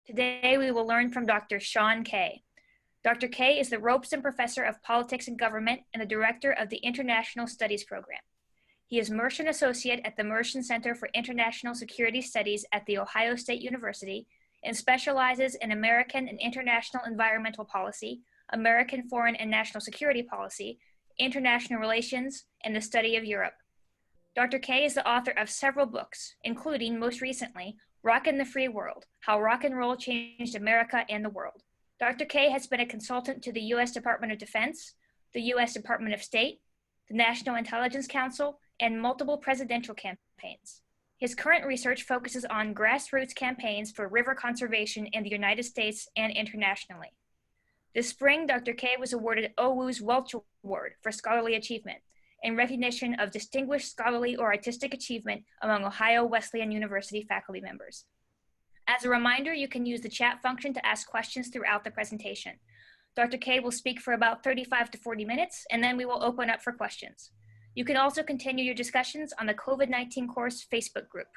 Today, we will learn from Dr. Sean Kay. Dr. Kay is the Robeson Professor of Politics and Government and the Director of the International Studies Program. He is Mershon Associate at the Mershon Center for International Security Studies at The Ohio State University and specializes in American and international environmental policy, American foreign and national security policy, international relations, and the study of Europe. Dr. Kay is the author of several books, including, most recently, Rockin' the Free World, How Rock and Roll Changed America and the World. Dr. Kay has been a consultant to the U.S. Department of Defense, the U.S. Department of State, the National Intelligence Council, and multiple presidential campaigns. His current research focuses on grassroots campaigns for river conservation in the United States and internationally. This spring, Dr. Kay was awarded OWU's Welch Award for Scholarly Achievement in recognition of distinguished scholarly or artistic achievement among Ohio Wesleyan University faculty members. As a reminder, you can use the chat function to ask questions throughout the presentation. Dr. Kay will speak for about 35 to 40 minutes, and then we will open up for questions. You can also continue your discussions on the COVID-19 course Facebook group.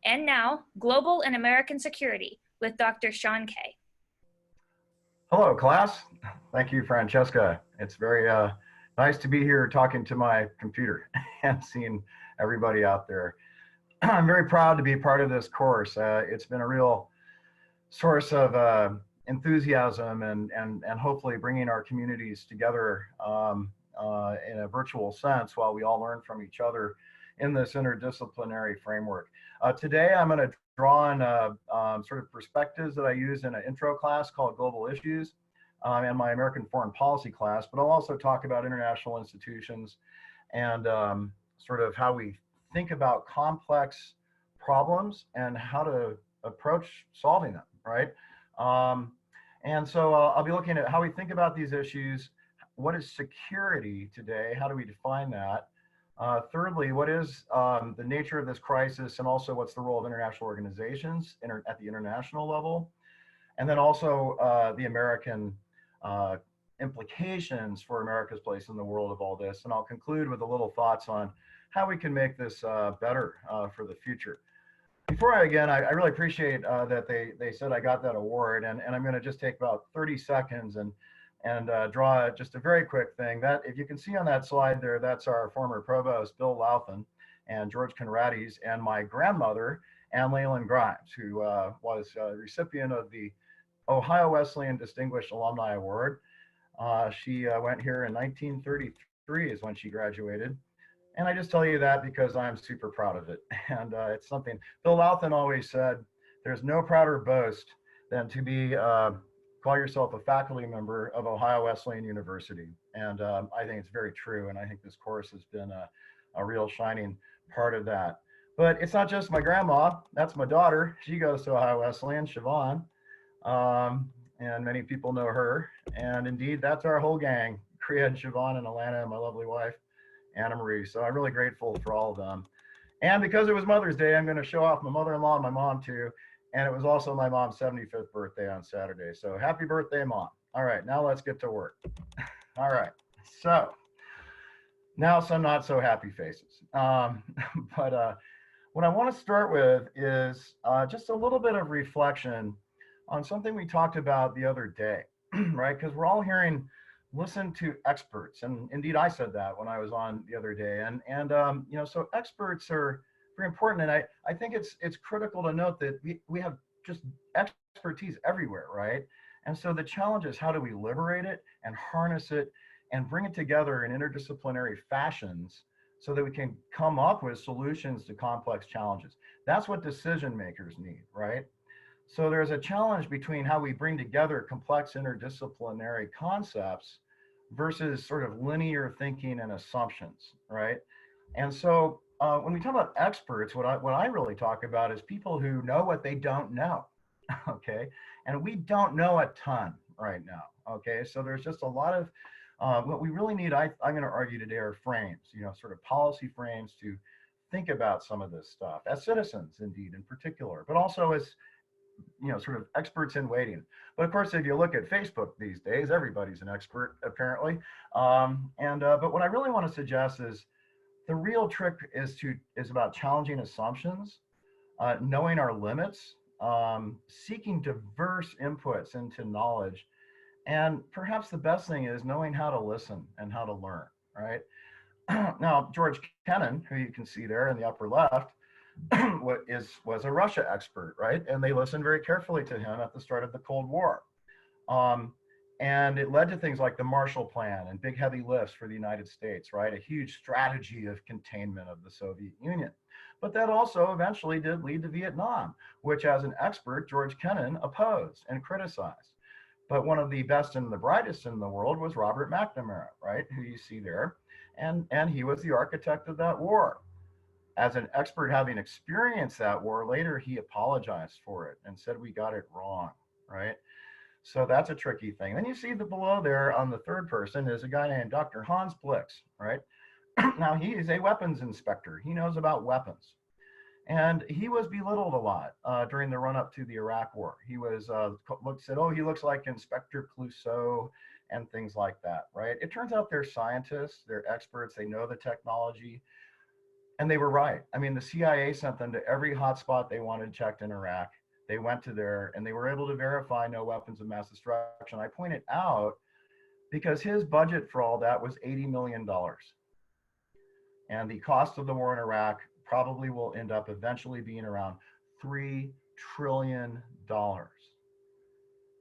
And now, Global and American Security with Dr. Sean Kay. Hello, class. Thank you, Francesca. It's very nice to be here talking to my computer and seeing everybody out there. I'm very proud to be part of this course. It's been a real source of enthusiasm and hopefully bringing our communities together in a virtual sense while we all learn from each other in this interdisciplinary framework. Today, I'm going to draw on sort of perspectives that I use in an intro class called Global Issues and my American Foreign Policy class, but I'll also talk about international institutions and sort of how we think about complex problems and how to approach solving them, right? And so I'll be looking at how we think about these issues. What is security today? How do we define that? Thirdly, what is the nature of this crisis, and also what's the role of international organizations at the international level? And then also the American implications for America's place in the world of all this. And I'll conclude with a little thoughts on how we can make this better for the future. Before I begin, I really appreciate that they said I got that award, and I'm going to just take about 30 seconds and draw just a very quick thing. That, if you can see on that slide there, that's our former provost, Bill Louthan, and George Conrades, and my grandmother, Ann Leyland Grimes, who was a recipient of the Ohio Wesleyan Distinguished Alumni Award. She went here in 1933 is when she graduated. And I just tell you that because I'm super proud of it. And it's something Bill Louthan always said, there's no prouder boast than to be, call yourself a faculty member of Ohio Wesleyan University. And I think it's very true. And I think this course has been a real shining part of that. But it's not just my grandma, that's my daughter. She goes to Ohio Wesleyan, Siobhan. And many people know her. And indeed, that's our whole gang, Kriya and Siobhan and Alana and my lovely wife, Anna Marie. So I'm really grateful for all of them. And because it was Mother's Day, I'm going to show off my mother-in-law and my mom too. And it was also my mom's 75th birthday on Saturday. So happy birthday, Mom. All right, now let's get to work. All right, so now some not so happy faces. But what I want to start with is just a little bit of reflection on something we talked about the other day, right? Because we're all hearing, listen to experts. And indeed, I said that when I was on the other day. And you know, so experts are very important. And I think it's critical to note that we have just expertise everywhere, right? And so the challenge is, how do we liberate it and harness it and bring it together in interdisciplinary fashions so that we can come up with solutions to complex challenges? That's what decision makers need, right? So there's a challenge between how we bring together complex interdisciplinary concepts versus sort of linear thinking and assumptions, right? And so when we talk about experts, what I really talk about is people who know what they don't know, okay? And we don't know a ton right now, okay? So there's just a lot of, what we really need, I'm gonna argue today, are frames, you know, sort of policy frames to think about some of this stuff as citizens, indeed, in particular, but also as, you know, sort of experts in waiting. But of course, if you look at Facebook these days, everybody's an expert apparently. But what I really want to suggest is the real trick is about challenging assumptions, knowing our limits, seeking diverse inputs into knowledge. And perhaps the best thing is knowing how to listen and how to learn, right? Now, George Kennan, who you can see there in the upper left, was a Russia expert, right? And they listened very carefully to him at the start of the Cold War. Um, and it led to things like the Marshall Plan and big heavy lifts for the United States, right? A huge strategy of containment of the Soviet Union. But that also eventually did lead to Vietnam, which as an expert, George Kennan opposed and criticized. But one of the best and the brightest in the world was Robert McNamara, right? Who you see there. And he was the architect of that war. As an expert having experienced that war, later he apologized for it and said we got it wrong, right? So that's a tricky thing. Then you see the below there on the third person is a guy named Dr. Hans Blix, right? Now he is a weapons inspector. He knows about weapons. And he was belittled a lot during the run up to the Iraq War. He was said, oh, he looks like Inspector Clouseau and things like that, right? It turns out they're scientists, they're experts, they know the technology, and they were right. I mean, the CIA sent them to every hotspot they wanted checked in Iraq. They went to there and they were able to verify no weapons of mass destruction. I point it out because his budget for all that was $80 million. And the cost of the war in Iraq probably will end up eventually being around $3 trillion.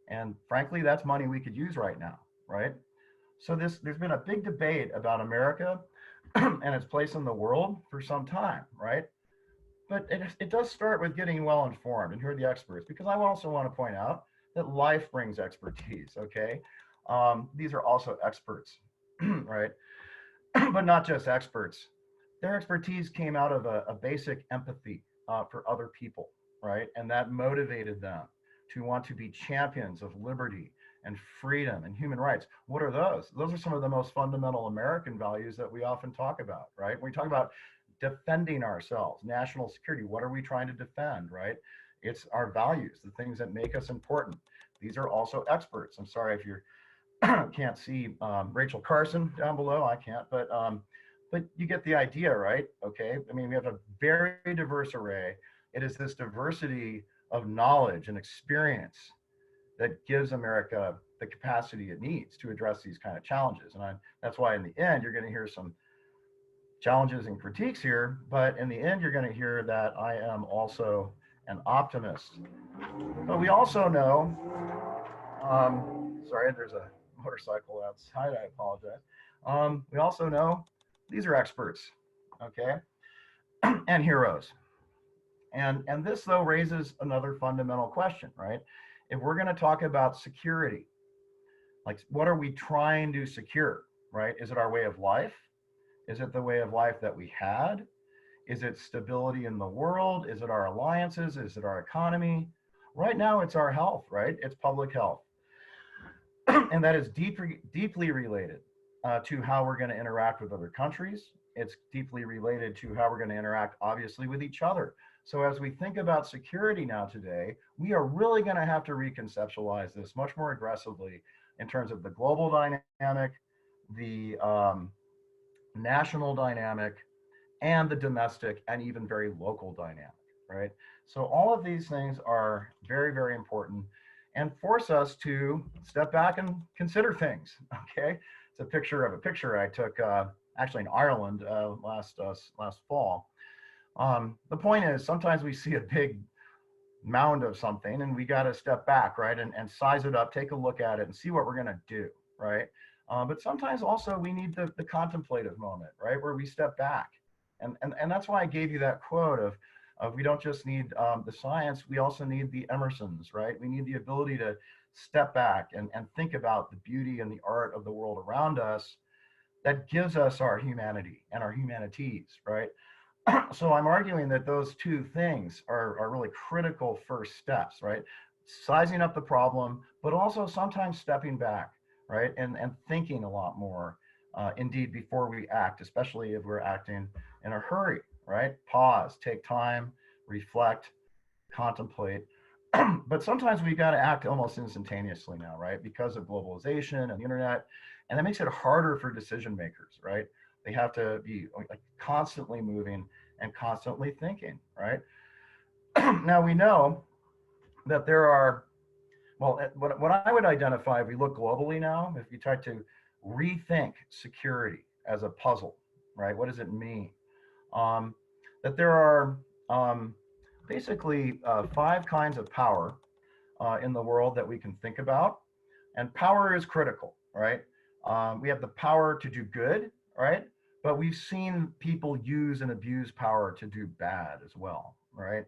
And frankly, that's money we could use right now, right? So there's been a big debate about America and its place in the world for some time, right? But it does start with getting well informed, and here are the experts, because I also want to point out that life brings expertise, okay? These are also experts, right? But not just experts. Their expertise came out of a basic empathy for other people, right? And that motivated them to want to be champions of liberty and freedom and human rights. What are those? Those are some of the most fundamental American values that we often talk about, right? When we talk about defending ourselves, national security, what are we trying to defend, right? It's our values, the things that make us important. These are also experts. I'm sorry if you can't see Rachel Carson down below. I can't, but you get the idea, right? Okay. I mean, we have a very diverse array. It is this diversity of knowledge and experience that gives America the capacity it needs to address these kind of challenges. And that's why in the end, you're going to hear some challenges and critiques here, but in the end, you're going to hear that I am also an optimist. But we also know, sorry, there's a motorcycle outside, I apologize. We also know these are experts, okay, and heroes. And this, though, raises another fundamental question, right? If we're going to talk about security, like what are we trying to secure, right? Is it our way of life? Is it the way of life that we had? Is it stability in the world? Is it our alliances? Is it our economy? Right now, it's our health, right? It's public health. And that is deeply related to how we're going to interact with other countries. It's deeply related to how we're going to interact, obviously, with each other. So as we think about security now today, we are really going to have to reconceptualize this much more aggressively in terms of the global dynamic, the national dynamic, and the domestic and even very local dynamic, right? So all of these things are very, very important and force us to step back and consider things, okay? It's a picture I took actually in Ireland last fall. The point is, sometimes we see a big mound of something and we got to step back, right? And size it up, take a look at it and see what we're going to do, right? But sometimes also we need the contemplative moment, right? Where we step back. And that's why I gave you that quote of we don't just need the science, we also need the Emersons, right? We need the ability to step back and think about the beauty and the art of the world around us that gives us our humanity and our humanities, right? So I'm arguing that those two things are really critical first steps, right? Sizing up the problem, but also sometimes stepping back, right? And thinking a lot more, indeed, before we act, especially if we're acting in a hurry, right? Pause, take time, reflect, contemplate. But sometimes we got to act almost instantaneously now, right? Because of globalization and the internet. And that makes it harder for decision makers, right? They have to be like constantly moving and constantly thinking, right? Now we know that there are, well, what I would identify, if we look globally now, if you try to rethink security as a puzzle, right? What does it mean? Um, that there are basically five kinds of power in the world that we can think about. And power is critical, right? We have the power to do good, right? But we've seen people use and abuse power to do bad as well, right?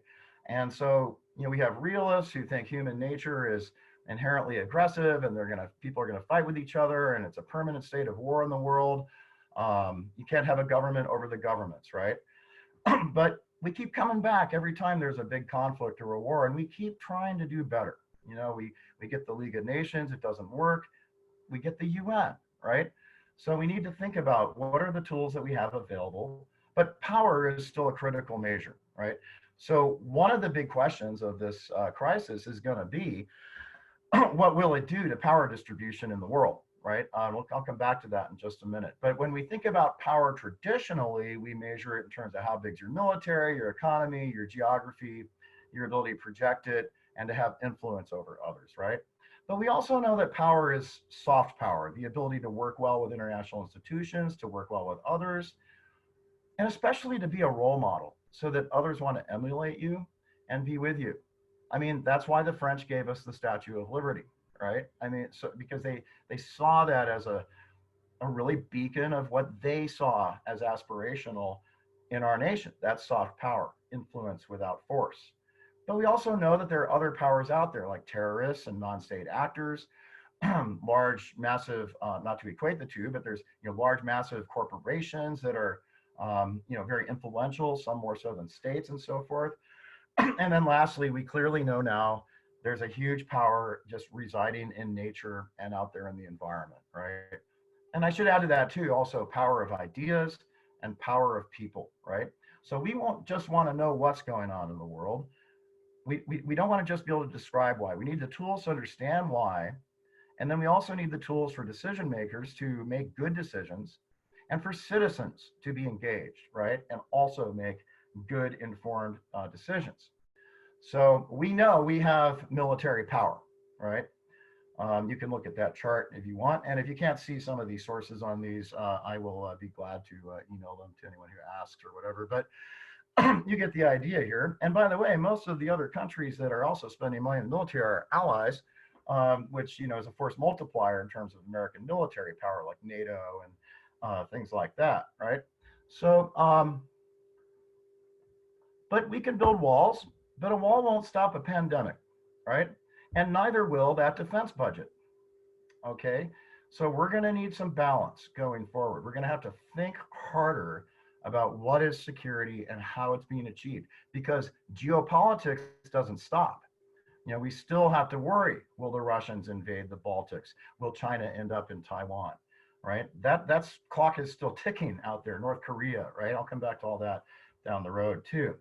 And so, we have realists who think human nature is inherently aggressive, and people are gonna fight with each other, and it's a permanent state of war in the world. You can't have a government over the governments, right? But we keep coming back every time there's a big conflict or a war, and we keep trying to do better. We get the League of Nations, it doesn't work. We get the UN, right? So we need to think about what are the tools that we have available. But power is still a critical measure, right? So one of the big questions of this crisis is going to be what will it do to power distribution in the world, right? I'll come back to that in just a minute. But when we think about power traditionally, we measure it in terms of how big's your military, your economy, your geography, your ability to project it, and to have influence over others, right? But we also know that power is soft power, the ability to work well with international institutions, to work well with others, and especially to be a role model so that others want to emulate you and be with you. I mean, that's why the French gave us the Statue of Liberty, right? I mean, so because they saw that as a really beacon of what they saw as aspirational in our nation. That's soft power, influence without force. But we also know that there are other powers out there, like terrorists and non-state actors, large, massive, not to equate the two, but there's large, massive corporations that are very influential, some more so than states and so forth. And then lastly, we clearly know now there's a huge power just residing in nature and out there in the environment, right? And I should add to that too, also power of ideas and power of people, right? So we won't just want to know what's going on in the world. We don't want to just be able to describe why. We need the tools to understand why. And then we also need the tools for decision makers to make good decisions and for citizens to be engaged, right? And also make good informed decisions. So we know we have military power, right? You can look at that chart if you want. And if you can't see some of these sources on these, I will be glad to email them to anyone who asks or whatever. But you get the idea here. And by the way, most of the other countries that are also spending money in the military are allies, which is a force multiplier in terms of American military power, like NATO and things like that, right? So, but we can build walls, but a wall won't stop a pandemic, right? And neither will that defense budget. Okay, so we're going to need some balance going forward. We're going to have to think harder about what is security and how it's being achieved, because geopolitics doesn't stop. We still have to worry, will the Russians invade the Baltics? Will China end up in Taiwan? Right? That's clock is still ticking out there. North Korea, right? I'll come back to all that down the road too.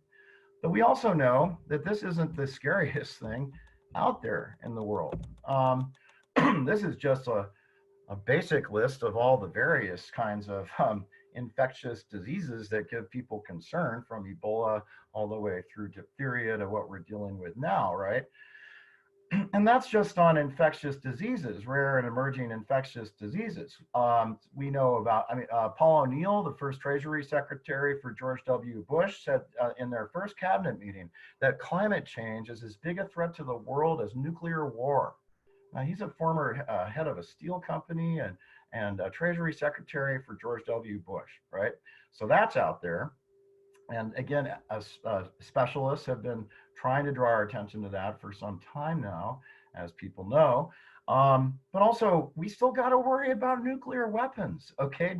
But we also know that this isn't the scariest thing out there in the world. This is just a basic list of all the various kinds of infectious diseases that give people concern, from Ebola all the way through diphtheria to what we're dealing with now, right? And that's just on infectious diseases, rare and emerging infectious diseases. We know about, Paul O'Neill, the first Treasury Secretary for George W. Bush, said in their first cabinet meeting that climate change is as big a threat to the world as nuclear war. Now, he's a former head of a steel company and a Treasury Secretary for George W. Bush, right? So that's out there. And again, as specialists have been trying to draw our attention to that for some time now, as people know. But also, we still got to worry about nuclear weapons. Okay,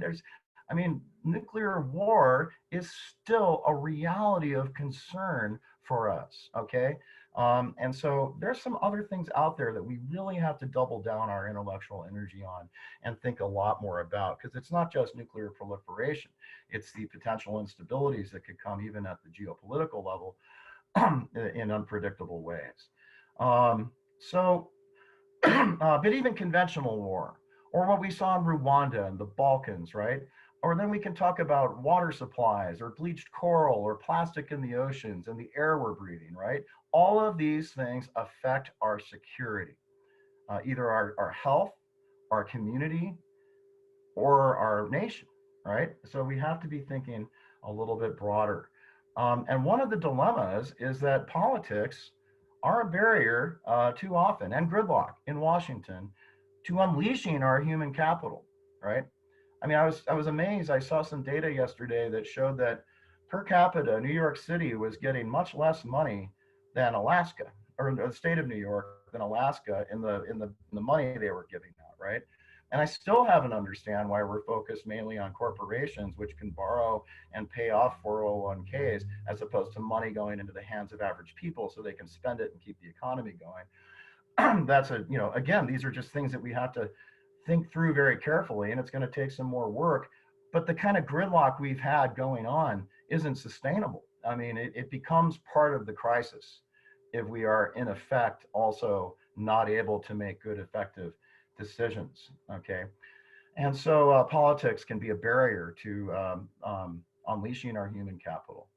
nuclear war is still a reality of concern for us. Okay, and so there's some other things out there that we really have to double down our intellectual energy on and think a lot more about, because it's not just nuclear proliferation, it's the potential instabilities that could come even at the geopolitical level in unpredictable ways. But even conventional war, or what we saw in Rwanda and the Balkans, right? Or then we can talk about water supplies or bleached coral or plastic in the oceans and the air we're breathing, right? all of these things affect our security, either our health, our community, or our nation, right? So we have to be thinking a little bit broader. And one of the dilemmas is that politics are a barrier too often, and gridlock in Washington, to unleashing our human capital, right? I mean, I was amazed. I saw some data yesterday that showed that per capita, New York City was getting much less money than Alaska, or the state of New York than Alaska in the money they were giving out, right? And I still haven't understand why we're focused mainly on corporations, which can borrow and pay off 401ks, as opposed to money going into the hands of average people so they can spend it and keep the economy going. That's a, again, these are just things that we have to think through very carefully, and it's going to take some more work. But the kind of gridlock we've had going on isn't sustainable. I mean, it becomes part of the crisis if we are, in effect, also not able to make good, effective decisions. Okay. And so politics can be a barrier to unleashing our human capital.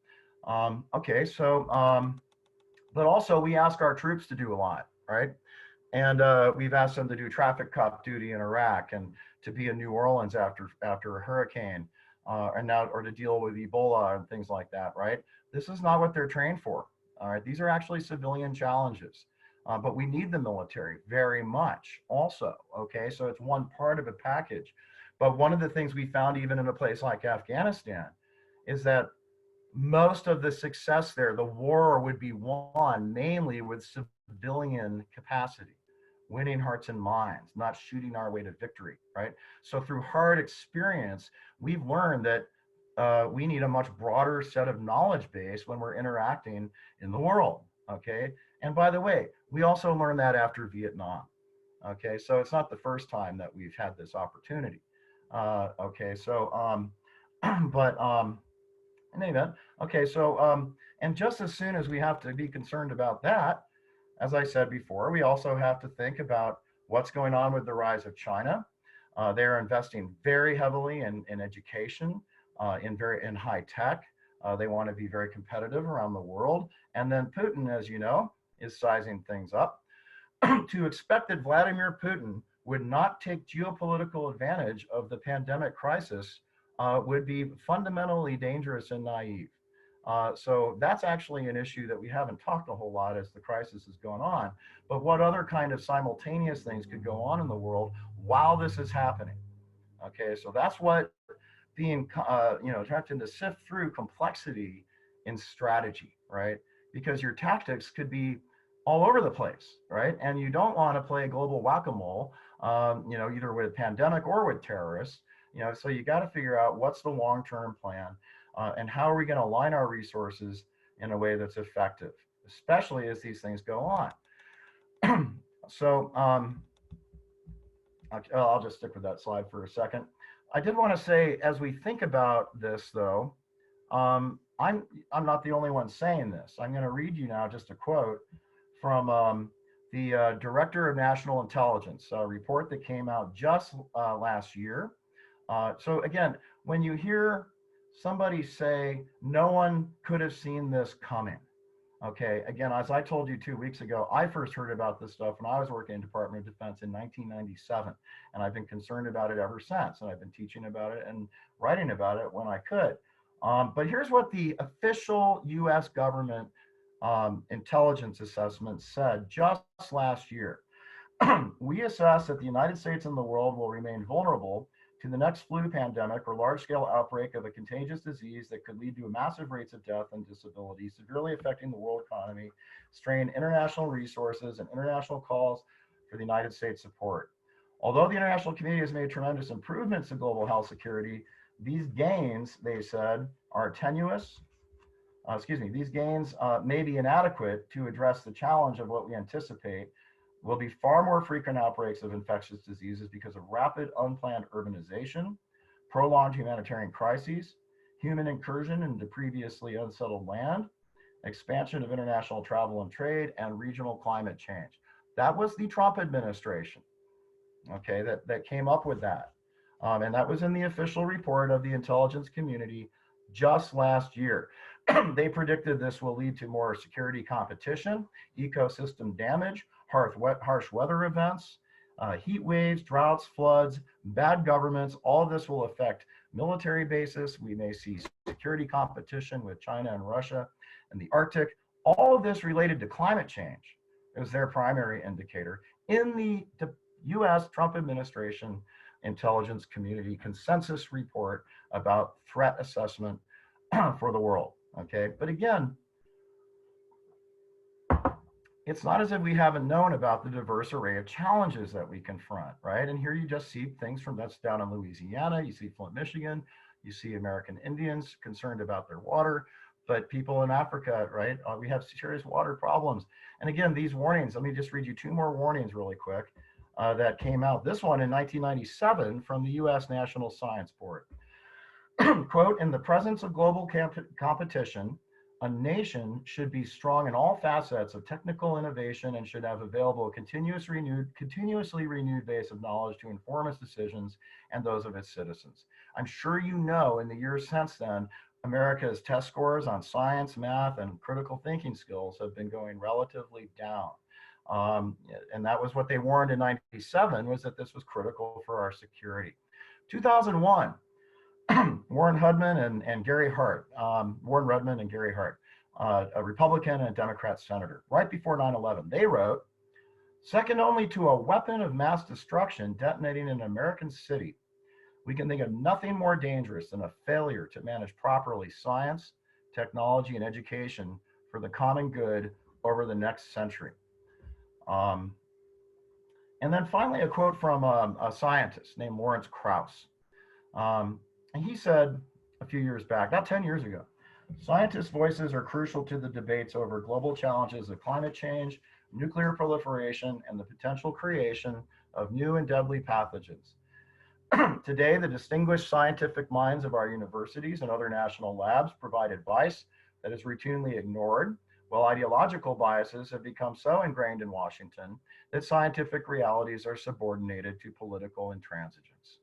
Okay. So, but also we ask our troops to do a lot, right? And we've asked them to do traffic cop duty in Iraq and to be in New Orleans after a hurricane, and now, or to deal with Ebola and things like that, right? This is not what they're trained for. All right, these are actually civilian challenges, but we need the military very much also. Okay, so it's one part of a package. But one of the things we found, even in a place like Afghanistan, is that most of the success there, the war would be won mainly with civilian capacity, winning hearts and minds, not shooting our way to victory, right? So through hard experience, we've learned that we need a much broader set of knowledge base when we're interacting in the world, okay? And by the way, we also learned that after Vietnam, okay? So it's not the first time that we've had this opportunity, okay? So, but in any event, okay, so, and just as soon as we have to be concerned about that, as I said before, we also have to think about what's going on with the rise of China. They're investing very heavily in education, in high tech. They want to be very competitive around the world. And then Putin, as you know, is sizing things up. To expect that Vladimir Putin would not take geopolitical advantage of the pandemic crisis would be fundamentally dangerous and naive. So that's actually an issue that we haven't talked a whole lot as the crisis is going on. But what other kind of simultaneous things could go on in the world while this is happening? Okay, so that's what being, trying to sift through complexity in strategy, right? Because your tactics could be all over the place, right? And you don't want to play global whack-a-mole, either with pandemic or with terrorists. So you got to figure out what's the long-term plan. And how are we going to align our resources in a way that's effective, especially as these things go on? So I'll just stick with that slide for a second. I did want to say, as we think about this, though, I'm not the only one saying this. I'm going to read you now just a quote from the Director of National Intelligence, a report that came out just last year. So again, when you hear somebody say, no one could have seen this coming. Okay, again, as I told you 2 weeks ago, I first heard about this stuff when I was working in Department of Defense in 1997, and I've been concerned about it ever since, and I've been teaching about it and writing about it when I could. But here's what the official US government intelligence assessment said just last year. We assess that the United States and the world will remain vulnerable to the next flu pandemic or large-scale outbreak of a contagious disease that could lead to massive rates of death and disability, severely affecting the world economy, strain international resources and international calls for the United States support. Although the international community has made tremendous improvements in global health security, these gains, they said, are tenuous. These gains may be inadequate to address the challenge of what we anticipate will be far more frequent outbreaks of infectious diseases because of rapid unplanned urbanization, prolonged humanitarian crises, human incursion into previously unsettled land, expansion of international travel and trade, and regional climate change. That was the Trump administration, okay, that came up with that. And that was in the official report of the intelligence community just last year. They predicted this will lead to more security competition, ecosystem damage, harsh weather events, heat waves, droughts, floods, bad governments. All of this will affect military bases. We may see security competition with China and Russia and the Arctic. All of this related to climate change is their primary indicator in the US Trump administration intelligence community consensus report about threat assessment for the world. Okay, but again, it's not as if we haven't known about the diverse array of challenges that we confront, right? And here you just see things from, that's down in Louisiana, you see Flint, Michigan, you see American Indians concerned about their water, but people in Africa, right? We have serious water problems. And again, these warnings, let me just read you two more warnings really quick that came out. This one in 1997 from the US National Science Board. Quote, in the presence of global competition, a nation should be strong in all facets of technical innovation and should have available a continuously renewed base of knowledge to inform its decisions and those of its citizens. I'm sure you know in the years since then, America's test scores on science, math, and critical thinking skills have been going relatively down. And that was what they warned in 97, was that this was critical for our security. 2001, Warren Rudman and Gary Hart, a Republican and a Democrat senator, right before 9/11, they wrote, second only to a weapon of mass destruction detonating in an American city, we can think of nothing more dangerous than a failure to manage properly science, technology, and education for the common good over the next century. And then finally, a quote from a scientist named Lawrence Krauss. And he said a few years back, about 10 years ago, scientists' voices are crucial to the debates over global challenges of climate change, nuclear proliferation, and the potential creation of new and deadly pathogens. Today, the distinguished scientific minds of our universities and other national labs provide advice that is routinely ignored, while ideological biases have become so ingrained in Washington that scientific realities are subordinated to political intransigence.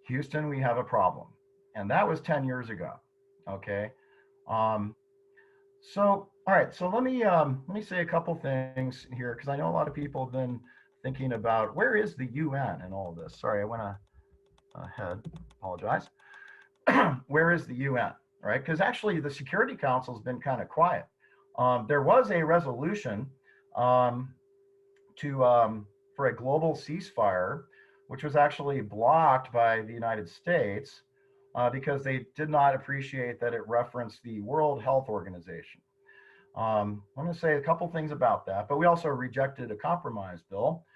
Houston, we have a problem. And that was 10 years ago, okay? So, all right, so let me say a couple things here, because I know a lot of people have been thinking about where is the UN in all of this? Sorry, I went ahead, apologize. Where is the UN, right? Because actually the Security Council has been kind of quiet. There was a resolution for a global ceasefire, which was actually blocked by the United States because they did not appreciate that it referenced the World Health Organization. I'm going to say a couple things about that, but we also rejected a compromise bill.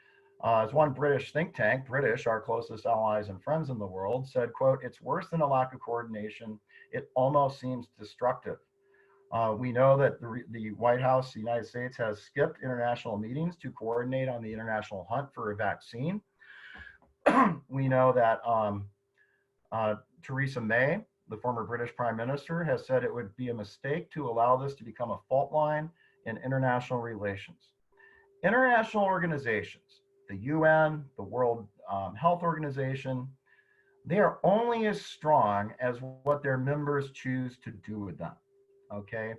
As one British think tank, British, our closest allies and friends in the world, said, quote, it's worse than a lack of coordination. It almost seems destructive. We know that the White House, the United States, has skipped international meetings to coordinate on the international hunt for a vaccine. We know that Theresa May, the former British Prime Minister, has said it would be a mistake to allow this to become a fault line in international relations. International organizations, the UN, the World Health Organization, they are only as strong as what their members choose to do with them, okay?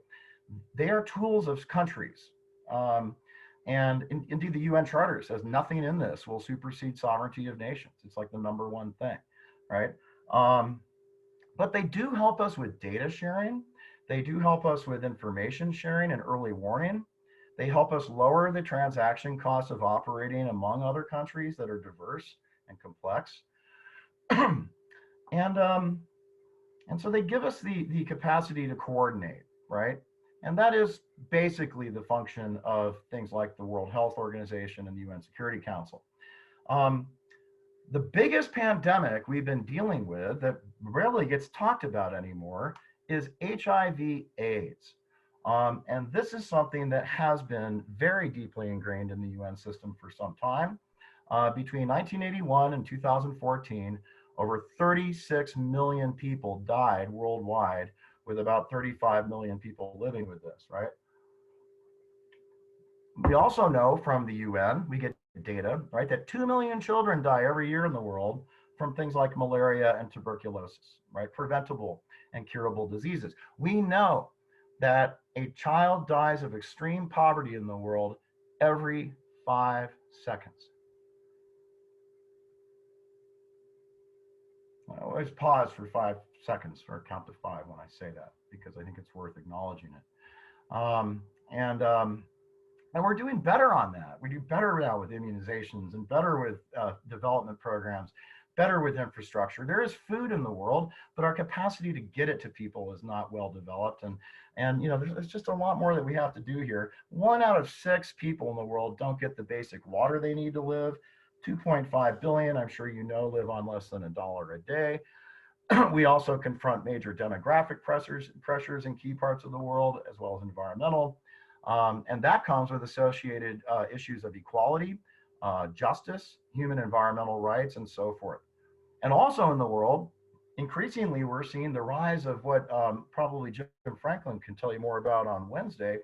They are tools of countries. And indeed, the UN Charter says nothing in this will supersede sovereignty of nations. It's like the #1 thing, right? But they do help us with data sharing. They do help us with information sharing and early warning. They help us lower the transaction costs of operating among other countries that are diverse and complex. And so they give us the capacity to coordinate, right? And that is basically the function of things like the World Health Organization and the UN Security Council. The biggest pandemic we've been dealing with that rarely gets talked about anymore is HIV/AIDS. And this is something that has been very deeply ingrained in the UN system for some time. Between 1981 and 2014, over 36 million people died worldwide, with about 35 million people living with this, right? We also know from the UN, we get data, right, that 2 million children die every year in the world from things like malaria and tuberculosis, right? Preventable and curable diseases. We know that a child dies of extreme poverty in the world every 5 seconds. I always pause for 5 seconds or count to five when I say that because I think it's worth acknowledging it. And we're doing better on that. We do better now with immunizations and better with development programs, better with infrastructure. There is food in the world, but our capacity to get it to people is not well developed. And there's just a lot more that we have to do here. 1 out of 6 people in the world don't get the basic water they need to live. 2.5 billion, I'm sure you know, live on less than $1 a day. We also confront major demographic pressures in key parts of the world, as well as environmental. And that comes with associated issues of equality, justice, human environmental rights, and so forth. And also in the world, increasingly, we're seeing the rise of what probably Jim Franklin can tell you more about on Wednesday,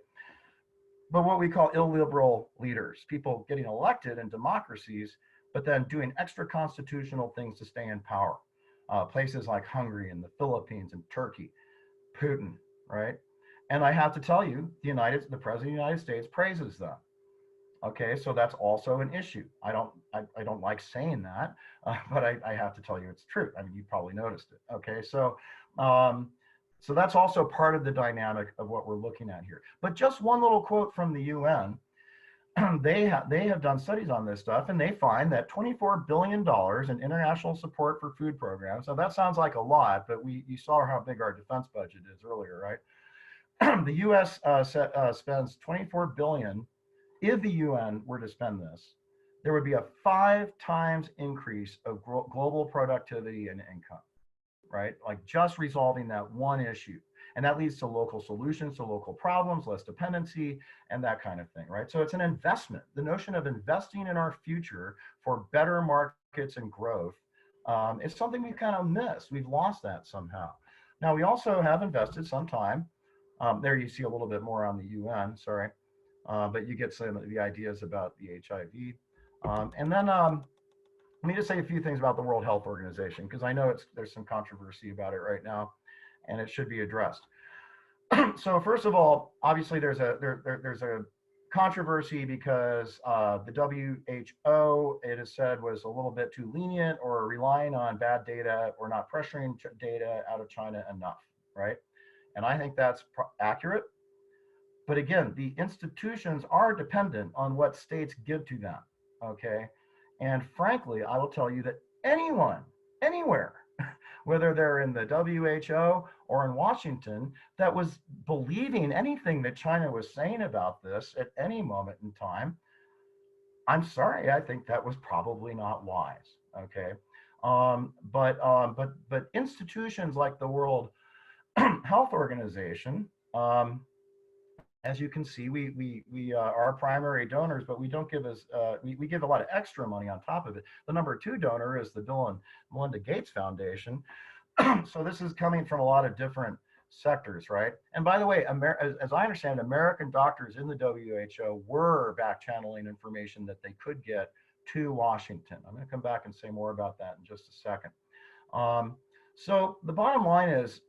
but what we call illiberal leaders, people getting elected in democracies, but then doing extra constitutional things to stay in power. Places like Hungary and the Philippines and Turkey, Putin, right? And I have to tell you, the President of the United States praises them. Okay, so that's also an issue. I don't like saying that, but I have to tell you it's true. I mean, you probably noticed it. Okay, so that's also part of the dynamic of what we're looking at here. But just one little quote from the UN. They have done studies on this stuff, and they find that $24 billion in international support for food programs. Now that sounds like a lot, but you saw how big our defense budget is earlier, right? The U.S. Spends $24 billion. If the UN were to spend this, there would be a 5 times increase of global productivity and income, right? Like just resolving that one issue. And that leads to local solutions to local problems, less dependency, and that kind of thing, right? So it's an investment. The notion of investing in our future for better markets and growth is something we've kind of missed. We've lost that somehow. Now, we also have invested some time. There you see a little bit more on the UN, sorry. But you get some of the ideas about the HIV. And then let me just say a few things about the World Health Organization, because I know there's some controversy about it right now, and it should be addressed. So first of all, obviously there's a controversy because the WHO, it is said, was a little bit too lenient or relying on bad data or not pressuring data out of China enough, right? And I think that's accurate. But again, the institutions are dependent on what states give to them, okay? And frankly, I will tell you that anyone, anywhere, whether they're in the WHO or in Washington, that was believing anything that China was saying about this at any moment in time, I'm sorry, I think that was probably not wise, okay? But institutions like the World Health Organization, as you can see, we are our primary donors, but we don't give we give a lot of extra money on top of it. The number 2 donor is the Bill and Melinda Gates Foundation. So this is coming from a lot of different sectors, right? And by the way, as I understand, American doctors in the WHO were back channeling information that they could get to Washington. I'm going to come back and say more about that in just a second. So the bottom line is,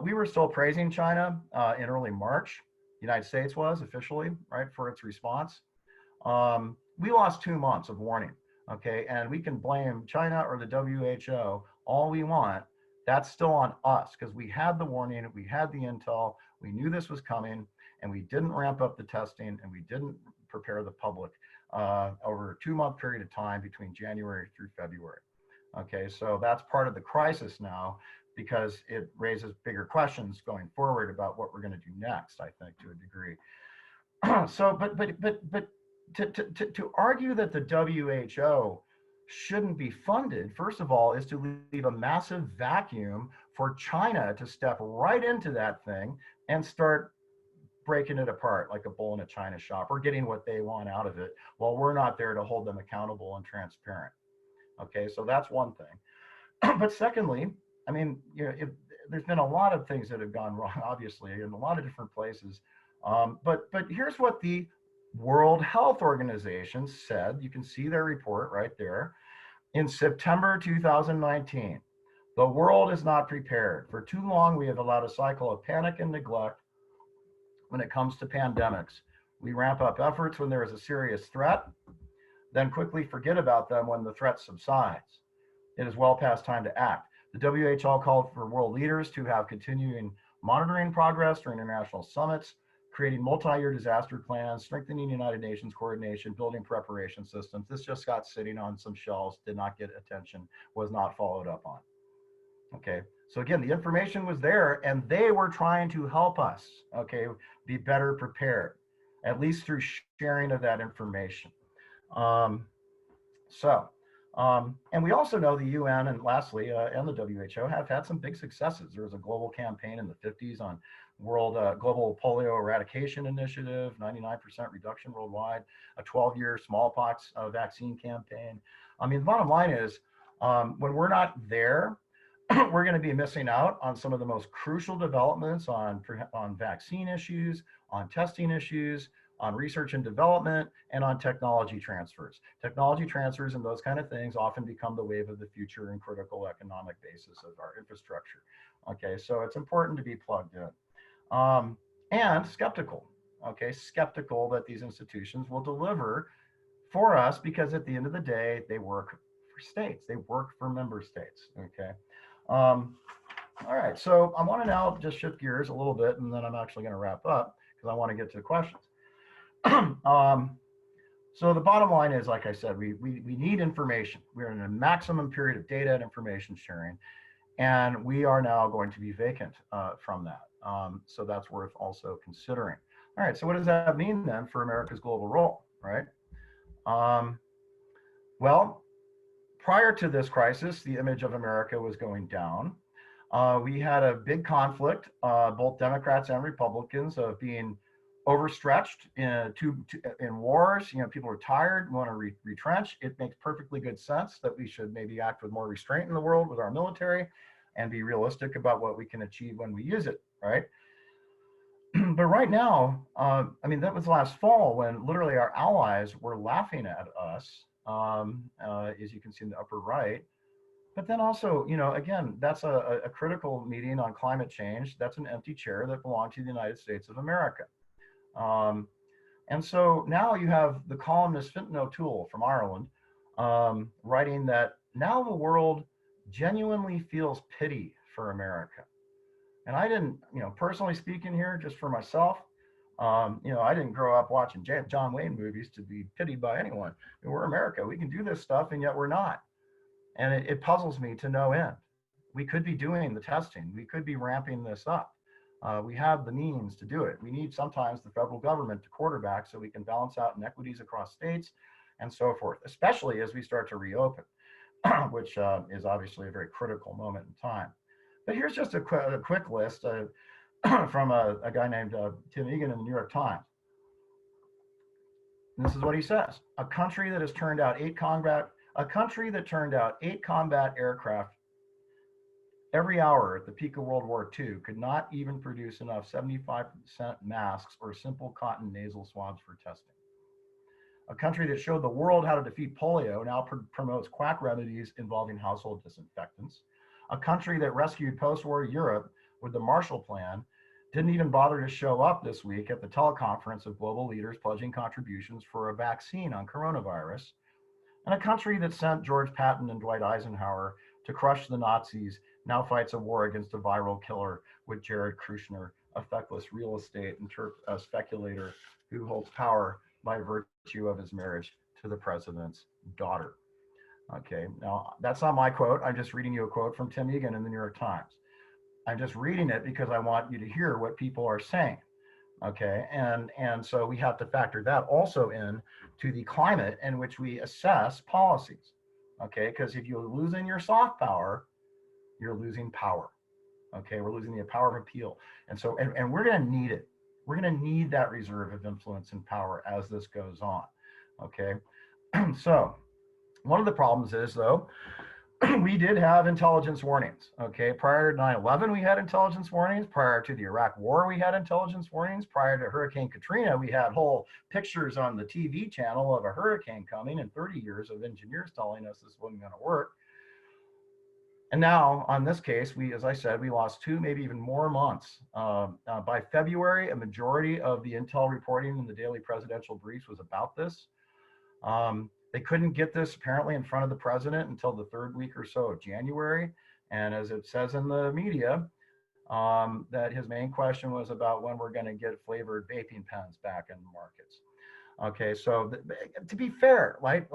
we were still praising China in early March. The United States was officially, right, for its response. We lost 2 months of warning, okay? And we can blame China or the WHO all we want. That's still on us because we had the warning, we had the intel, we knew this was coming, and we didn't ramp up the testing, and we didn't prepare the public over a 2-month period of time between January through February. Okay, so that's part of the crisis now, because it raises bigger questions going forward about what we're going to do next, I think, to a degree. So, but to argue that the WHO shouldn't be funded, first of all, is to leave a massive vacuum for China to step right into that thing and start breaking it apart like a bull in a china shop, or getting what they want out of it, while we're not there to hold them accountable and transparent. Okay, so that's one thing. But secondly, I mean, there's been a lot of things that have gone wrong, obviously, in a lot of different places. But here's what the World Health Organization said. You can see their report right there. In September 2019, the world is not prepared. For too long, we have allowed a cycle of panic and neglect when it comes to pandemics. We ramp up efforts when there is a serious threat, then quickly forget about them when the threat subsides. It is well past time to act. The WHO called for world leaders to have continuing monitoring progress during international summits, creating multi-year disaster plans, strengthening United Nations coordination, building preparation systems. This just got sitting on some shelves, did not get attention, was not followed up on. Okay, so again, the information was there and they were trying to help us, okay, be better prepared, at least through sharing of that information. Um, and we also know the UN and lastly, and the WHO have had some big successes. There was a global campaign in the 50s on World Global Polio Eradication Initiative, 99% reduction worldwide, a 12-year smallpox vaccine campaign. I mean, the bottom line is when we're not there, we're going to be missing out on some of the most crucial developments on vaccine issues, on testing issues, on research and development, and on technology transfers. Technology transfers and those kind of things often become the wave of the future and critical economic basis of our infrastructure. Okay, so it's important to be plugged in. And skeptical, okay, skeptical that these institutions will deliver for us because at the end of the day, they work for states, they work for member states, okay? All right, so I want to now just shift gears a little bit and then I'm actually going to wrap up because I want to get to the questions. So the bottom line is, like I said, we need information. We're in a maximum period of data and information sharing, and we are now going to be vacant from that. So that's worth also considering. All right, so what does that mean then for America's global role, right? Well, prior to this crisis, the image of America was going down. We had a big conflict, both Democrats and Republicans, of being overstretched in wars. You know, people are tired, want to retrench. It makes perfectly good sense that we should maybe act with more restraint in the world with our military and be realistic about what we can achieve when we use it, right? But right now, I mean, that was last fall when literally our allies were laughing at us, as you can see in the upper right. But then also, you know, again, that's a critical meeting on climate change. That's an empty chair that belonged to the United States of America. And so now you have the columnist Fintan O'Toole from Ireland writing that now the world genuinely feels pity for America. And I didn't, you know, personally speaking here, just for myself, you know, I didn't grow up watching John Wayne movies to be pitied by anyone. We're America. We can do this stuff, and yet we're not. And it puzzles me to no end. We could be doing the testing. We could be ramping this up. We have the means to do it. We need sometimes the federal government to quarterback so we can balance out inequities across states and so forth, especially as we start to reopen, which is obviously a very critical moment in time. But here's just a quick list from a guy named Tim Egan in the New York Times. And this is what he says: a country that turned out eight combat aircraft every hour at the peak of World War II could not even produce enough 75% masks or simple cotton nasal swabs for testing. A country that showed the world how to defeat polio now promotes quack remedies involving household disinfectants. A country that rescued post-war Europe with the Marshall Plan didn't even bother to show up this week at the teleconference of global leaders pledging contributions for a vaccine on coronavirus. And a country that sent George Patton and Dwight Eisenhower to crush the Nazis now fights a war against a viral killer with Jared Kushner, a feckless real estate speculator who holds power by virtue of his marriage to the president's daughter. Okay, now that's not my quote. I'm just reading you a quote from Tim Egan in the New York Times. I'm just reading it because I want you to hear what people are saying. Okay, and so we have to factor that also in to the climate in which we assess policies. Okay, because if you're losing your soft power, you're losing power. Okay, we're losing the power of appeal. And so, and we're going to need it. We're going to need that reserve of influence and power as this goes on. Okay, so one of the problems is, though, we did have intelligence warnings. Okay, prior to 9/11, we had intelligence warnings. Prior to the Iraq War, we had intelligence warnings. Prior to Hurricane Katrina, we had whole pictures on the TV channel of a hurricane coming and 30 years of engineers telling us this wasn't going to work. And now, on this case, as I said, we lost 2, maybe even more months. By February, a majority of the intel reporting in the daily presidential briefs was about this. They couldn't get this apparently in front of the president until the 3rd week or so of January. And as it says in the media, that his main question was about when we're going to get flavored vaping pens back in the markets. Okay, so to be fair, like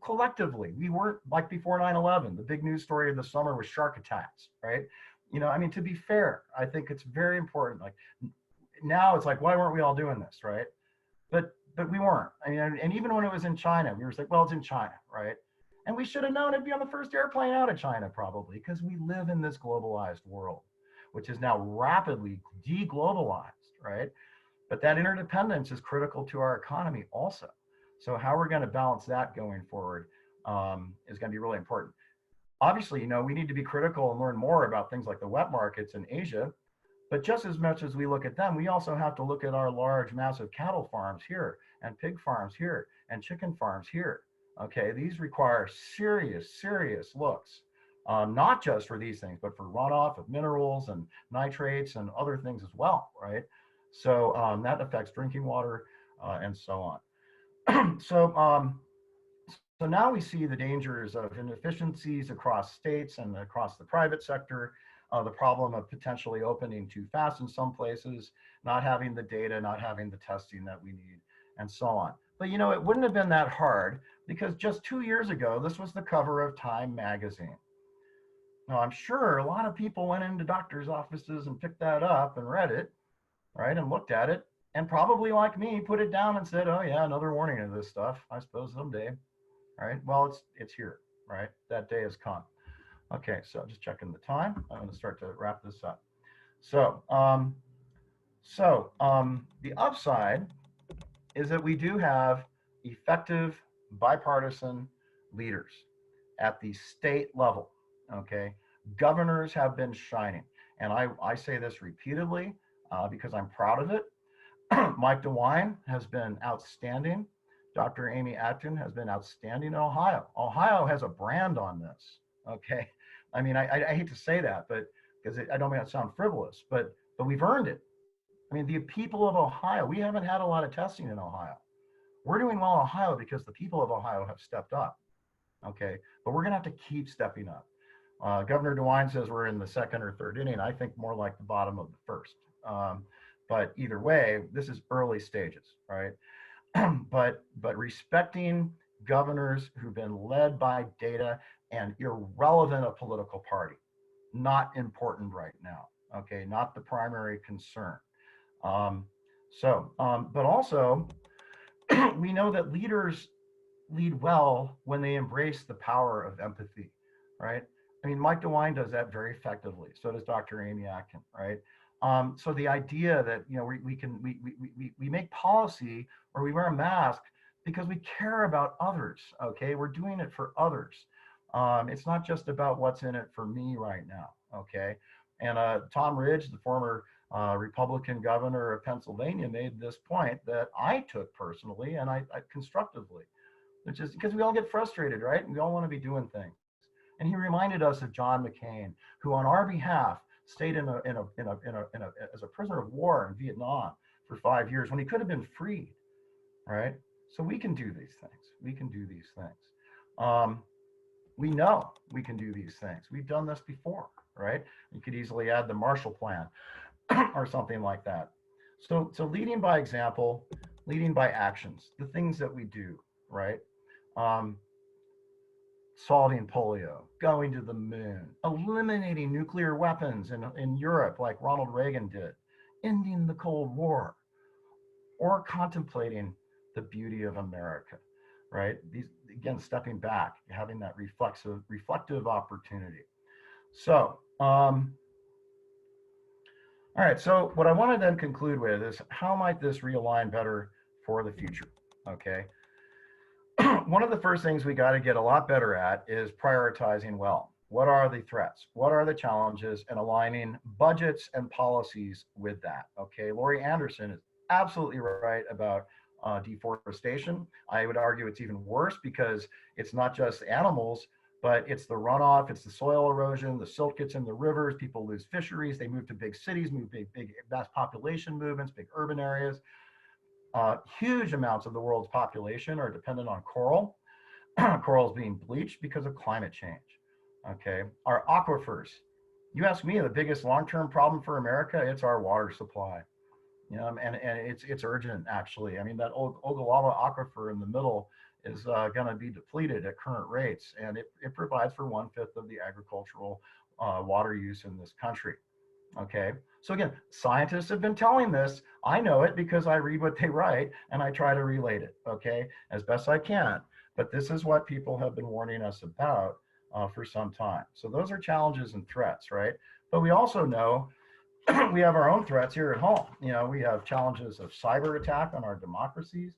collectively, we weren't like before 9/11. The big news story of the summer was shark attacks, right? I mean, to be fair, I think it's very important. Like now, it's like, why weren't we all doing this, right? But we weren't. I mean, and even when it was in China, we were like, well, it's in China, right? And we should have known it'd be on the first airplane out of China, probably, because we live in this globalized world, which is now rapidly deglobalized, right? But that interdependence is critical to our economy also. So how we're going to balance that going forward is going to be really important. Obviously, we need to be critical and learn more about things like the wet markets in Asia. But just as much as we look at them, we also have to look at our large, massive cattle farms here, and pig farms here, and chicken farms here. Okay, these require serious, serious looks, not just for these things, but for runoff of minerals and nitrates and other things as well, right? So that affects drinking water and so on. So now we see the dangers of inefficiencies across states and across the private sector, the problem of potentially opening too fast in some places, not having the data, not having the testing that we need, and so on. But it wouldn't have been that hard because just 2 years ago, this was the cover of Time magazine. Now, I'm sure a lot of people went into doctors' offices and picked that up and read it, right, and looked at it, and probably like me, put it down and said, oh yeah, another warning of this stuff, I suppose someday, right? Well, it's here, right? That day has come. Okay, so just checking the time. I'm going to start to wrap this up. So, the upside is that we do have effective bipartisan leaders at the state level. Okay, governors have been shining, and I say this repeatedly because I'm proud of it. Mike DeWine has been outstanding. Dr. Amy Atkin has been outstanding in Ohio. Ohio has a brand on this. Okay, I mean, I hate to say that, but because I don't mean to sound frivolous, but we've earned it. I mean, the people of Ohio, we haven't had a lot of testing in Ohio. We're doing well in Ohio because the people of Ohio have stepped up. Okay, but we're gonna have to keep stepping up. Governor DeWine says we're in the 2nd or 3rd inning. I think more like the bottom of the 1st. But either way, this is early stages, right? but respecting governors who've been led by data and irrelevant a political party, not important right now. Okay, not the primary concern. But also, we know that leaders lead well when they embrace the power of empathy, right? I mean, Mike DeWine does that very effectively. So does Dr. Amy Atkin, right? So the idea that we make policy or we wear a mask because we care about others. Okay, we're doing it for others. It's not just about what's in it for me right now. Okay, and Tom Ridge, the former Republican governor of Pennsylvania, made this point that I took personally and I constructively, which is because we all get frustrated, right? And we all want to be doing things. And he reminded us of John McCain, who on our behalf stayed as a prisoner of war in Vietnam for 5 years when he could have been freed, right? So we can do these things. We can do these things. We know we can do these things. We've done this before, right? You could easily add the Marshall Plan or something like that. So leading by example, leading by actions, the things that we do, right? Solving polio, going to the moon, eliminating nuclear weapons in Europe like Ronald Reagan did, ending the Cold War, or contemplating the beauty of America, right? These, again, stepping back, having that reflective opportunity. So, all right, so what I want to then conclude with is how might this realign better for the future, okay? one of the first things we got to get a lot better at is prioritizing well. What are the threats? What are the challenges? And aligning budgets and policies with that. Okay, Laurie Anderson is absolutely right about deforestation. I would argue it's even worse because it's not just animals, but it's the runoff, it's the soil erosion, the silt gets in the rivers, people lose fisheries, they move to big cities, move big mass population movements, big urban areas. Huge amounts of the world's population are dependent on coral. Corals being bleached because of climate change. Okay, our aquifers. You ask me, the biggest long-term problem for America, it's our water supply. You know, and it's urgent actually. I mean, that Ogallala aquifer in the middle is going to be depleted at current rates, and it provides for 1/5 of the agricultural water use in this country. Okay, so again, scientists have been telling this. I know it because I read what they write and I try to relate it, okay, as best I can. But this is what people have been warning us about for some time. So those are challenges and threats, right? But we also know we have our own threats here at home. You know, we have challenges of cyber attack on our democracies.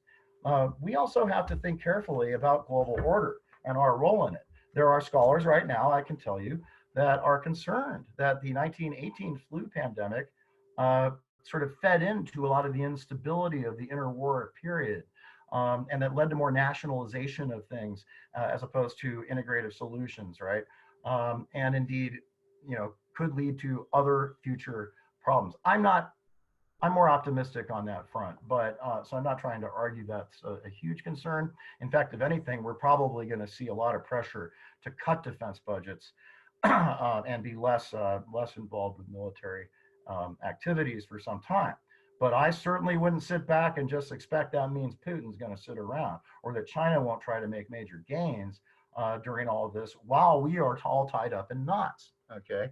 We also have to think carefully about global order and our role in it. There are scholars right now, I can tell you, that are concerned that the 1918 flu pandemic sort of fed into a lot of the instability of the interwar period, and that led to more nationalization of things as opposed to integrative solutions, right? And indeed, you know, could lead to other future problems. I'm more optimistic on that front, but so I'm not trying to argue that's a huge concern. In fact, if anything, we're probably going to see a lot of pressure to cut defense budgets and be less involved with military activities for some time. But I certainly wouldn't sit back and just expect that means Putin's going to sit around, or that China won't try to make major gains during all of this while we are all tied up in knots. Okay,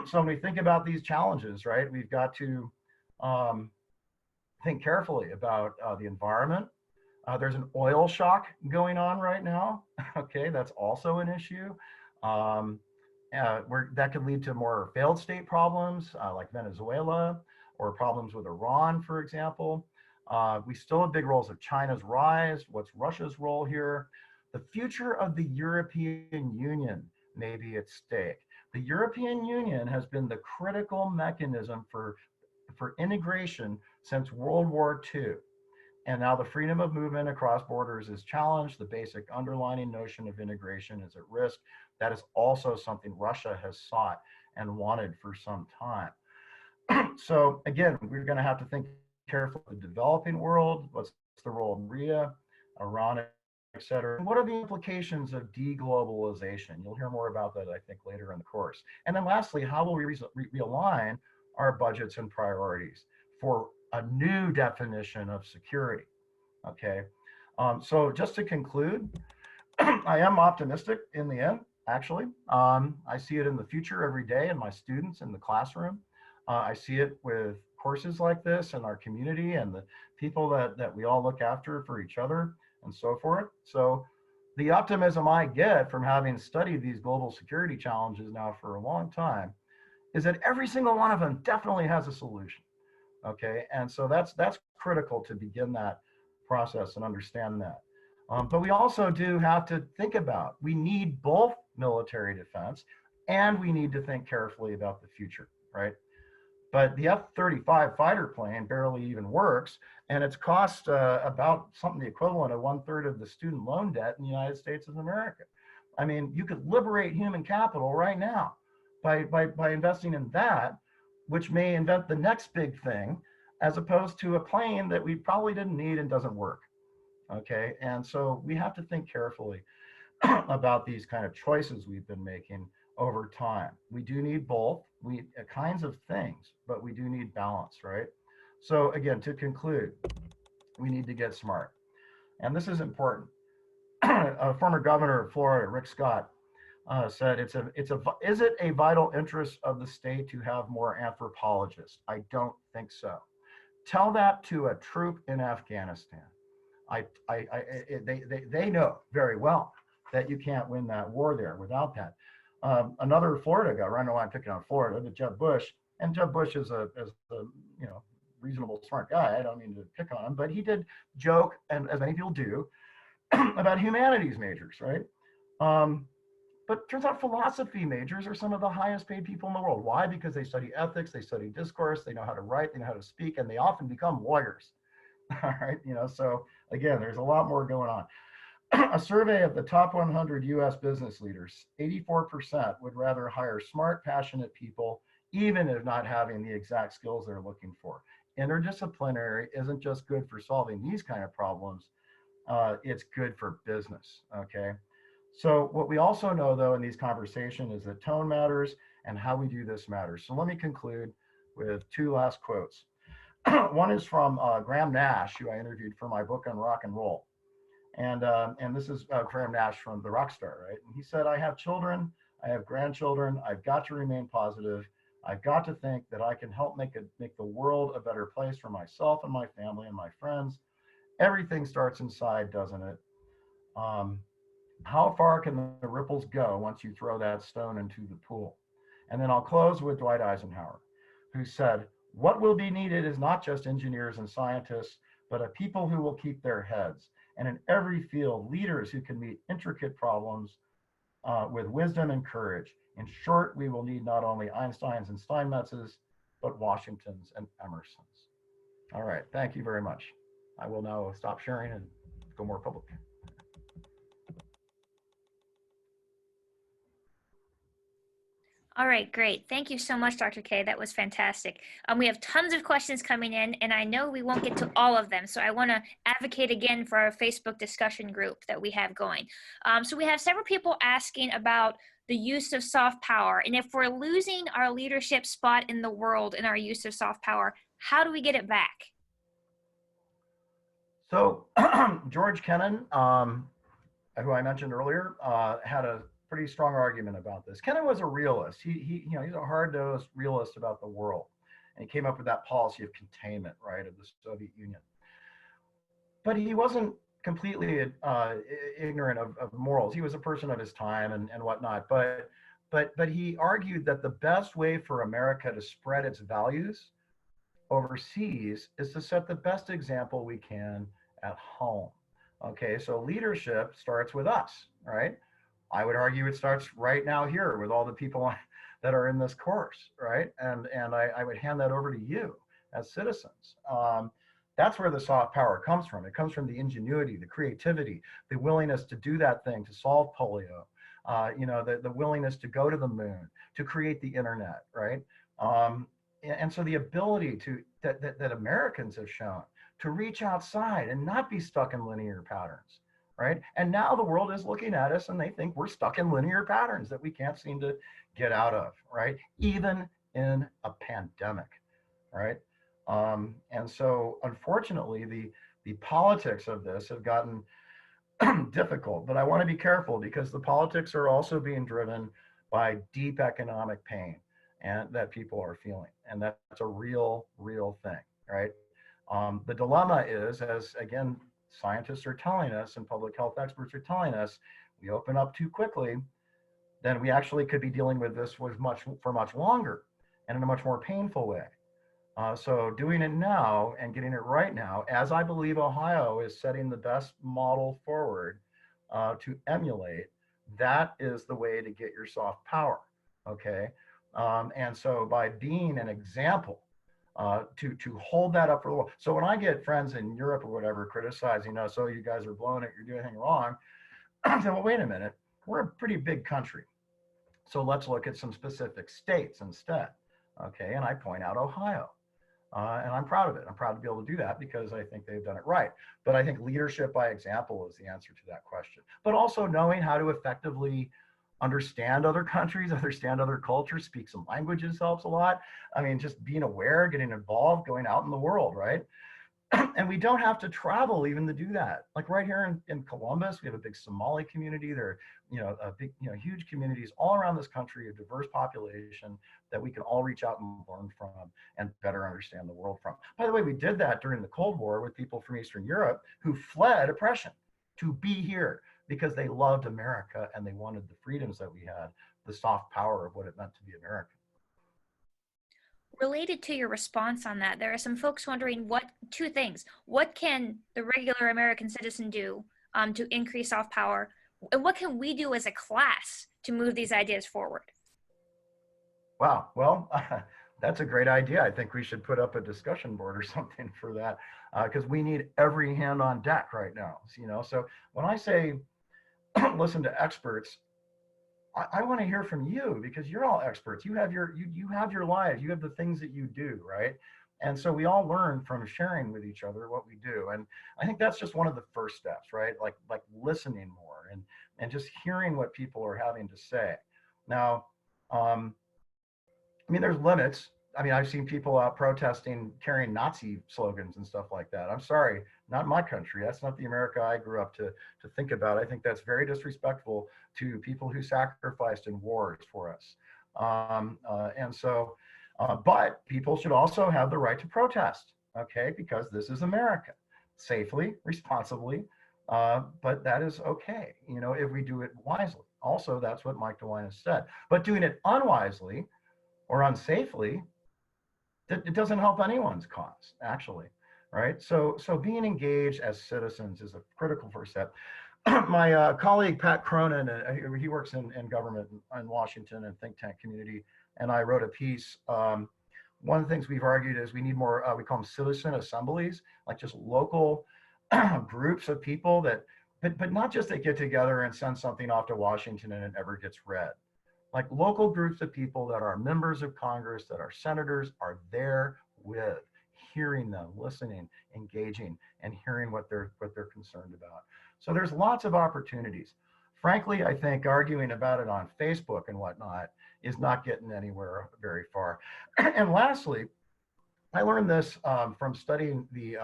so when we think about these challenges, right, we've got to think carefully about the environment. There's an oil shock going on right now. Okay, that's also an issue. That could lead to more failed state problems like Venezuela, or problems with Iran, for example. We still have big roles of China's rise. What's Russia's role here? The future of the European Union may be at stake. The European Union has been the critical mechanism for integration since World War II. And now the freedom of movement across borders is challenged. The basic underlying notion of integration is at risk. That is also something Russia has sought and wanted for some time. So again, we're going to have to think carefully of the developing world. What's the role of Korea, Iran, et cetera? What are the implications of deglobalization? You'll hear more about that, I think, later in the course. And then lastly, how will we realign our budgets and priorities for a new definition of security? Okay, so just to conclude, I am optimistic in the end, actually. I see it in the future every day in my students in the classroom. I see it with courses like this in our community and the people that we all look after for each other and so forth. So the optimism I get from having studied these global security challenges now for a long time is that every single one of them definitely has a solution. Okay, and so that's critical to begin that process and understand that. But we also do have to think about, we need both military defense and we need to think carefully about the future, right? But the F-35 fighter plane barely even works, and it's cost about something the equivalent of 1/3 of the student loan debt in the United States of America. I mean, you could liberate human capital right now by investing in that, which may invent the next big thing, as opposed to a plane that we probably didn't need and doesn't work. Okay, and so we have to think carefully about these kind of choices we've been making over time. We do need both kinds of things, but we do need balance, right? So again, to conclude, we need to get smart. And this is important. A former governor of Florida, Rick Scott, said, is it a vital interest of the state to have more anthropologists? I don't think so. Tell that to a troop in Afghanistan. They know very well that you can't win that war there without that. Another Florida guy, I know I'm picking on Florida, but Jeb Bush, and Jeb Bush is a reasonable, smart guy. I don't mean to pick on him, but he did joke, and as many people do, about humanities majors, right? Um, but turns out philosophy majors are some of the highest paid people in the world. Why? Because they study ethics, they study discourse, they know how to write, they know how to speak, and they often become lawyers. All right, so again, there's a lot more going on. A survey of the top 100 US business leaders, 84% would rather hire smart, passionate people, even if not having the exact skills they're looking for. Interdisciplinary isn't just good for solving these kind of problems, it's good for business, okay? So what we also know though in these conversations is that tone matters and how we do this matters. So let me conclude with two last quotes. One is from Graham Nash, who I interviewed for my book on rock and roll. And this is Graham Nash from The Rockstar, right? And he said, I have children, I have grandchildren, I've got to remain positive. I've got to think that I can help make the world a better place for myself and my family and my friends. Everything starts inside, doesn't it? Um, how far can the ripples go once you throw that stone into the pool? And then I'll close with Dwight Eisenhower, who said, what will be needed is not just engineers and scientists, but a people who will keep their heads. And in every field, leaders who can meet intricate problems with wisdom and courage. In short, we will need not only Einsteins and Steinmetzes, but Washingtons and Emersons. All right, thank you very much. I will now stop sharing and go more public. All right, great. Thank you so much, Dr. K. That was fantastic. We have tons of questions coming in, and I know we won't get to all of them. So I want to advocate again for our Facebook discussion group that we have going. So we have several people asking about the use of soft power. And if we're losing our leadership spot in the world in our use of soft power, how do we get it back? So George Kennan, who I mentioned earlier, had a pretty strong argument about this. Kennan was a realist. He's a hard-nosed realist about the world, and he came up with that policy of containment, right, of the Soviet Union. But he wasn't completely ignorant of morals. He was a person of his time and whatnot. But he argued that the best way for America to spread its values overseas is to set the best example we can at home. Okay, so leadership starts with us, right? I would argue it starts right now here with all the people that are in this course, right? And I would hand that over to you as citizens. That's where the soft power comes from. It comes from the ingenuity, the creativity, the willingness to do that thing, to solve polio, the willingness to go to the moon, to create the internet, right? And so the ability that Americans have shown to reach outside and not be stuck in linear patterns, right? And now the world is looking at us and they think we're stuck in linear patterns that we can't seem to get out of, right? Even in a pandemic, right? And so unfortunately, the politics of this have gotten difficult, but I want to be careful because the politics are also being driven by deep economic pain and that people are feeling. And that's a real thing, right? The dilemma is, as again, scientists are telling us and public health experts are telling us, we open up too quickly, then we actually could be dealing with this for much longer and in a much more painful way. So doing it now and getting it right now, as I believe Ohio is setting the best model forward to emulate, that is the way to get your soft power, okay? And so by being an example, to hold that up for a while. So when I get friends in Europe or whatever criticizing us, so you guys are blowing it, you're doing anything wrong, I say, well, wait a minute, we're a pretty big country. So let's look at some specific states instead, okay? And I point out Ohio. And I'm proud of it. I'm proud to be able to do that because I think they've done it right. But I think leadership by example is the answer to that question. But also knowing how to effectively understand other countries, understand other cultures, speak some languages helps a lot. I mean, just being aware, getting involved, going out in the world, right? And we don't have to travel even to do that. Like right here in Columbus, we have a big Somali community. There are, a big, huge communities all around this country, a diverse population that we can all reach out and learn from and better understand the world from. By the way, we did that during the Cold War with people from Eastern Europe who fled oppression to be here because they loved America and they wanted the freedoms that we had, the soft power of what it meant to be American. Related to your response on that, there are some folks wondering two things. What can the regular American citizen do to increase soft power? And what can we do as a class to move these ideas forward? Wow. Well, that's a great idea. I think we should put up a discussion board or something for that, because we need every hand on deck right now. So when I say listen to experts, I want to hear from you, because you're all experts. You have you have your lives. You have the things that you do, right? And so we all learn from sharing with each other what we do. And I think that's just one of the first steps, right? Like listening more and just hearing what people are having to say. Now, I mean, there's limits. I mean, I've seen people out protesting, carrying Nazi slogans and stuff like that. I'm sorry, not my country. That's not the America I grew up to think about. I think that's very disrespectful to people who sacrificed in wars for us. But people should also have the right to protest, okay? Because this is America, safely, responsibly, but that is okay, if we do it wisely. Also, that's what Mike DeWine has said. But doing it unwisely or unsafely, it doesn't help anyone's cause, actually, right? So being engaged as citizens is a critical first step. My colleague, Pat Cronin, he works in government in Washington and think tank community, and I wrote a piece. One of the things we've argued is we need more, we call them citizen assemblies, like just local groups of people but not just that get together and send something off to Washington and it never gets read. Like local groups of people that are members of Congress, that are senators, are there with, hearing them, listening, engaging, and hearing what they're concerned about. So there's lots of opportunities. Frankly, I think arguing about it on Facebook and whatnot is not getting anywhere very far. And lastly, I learned this from studying the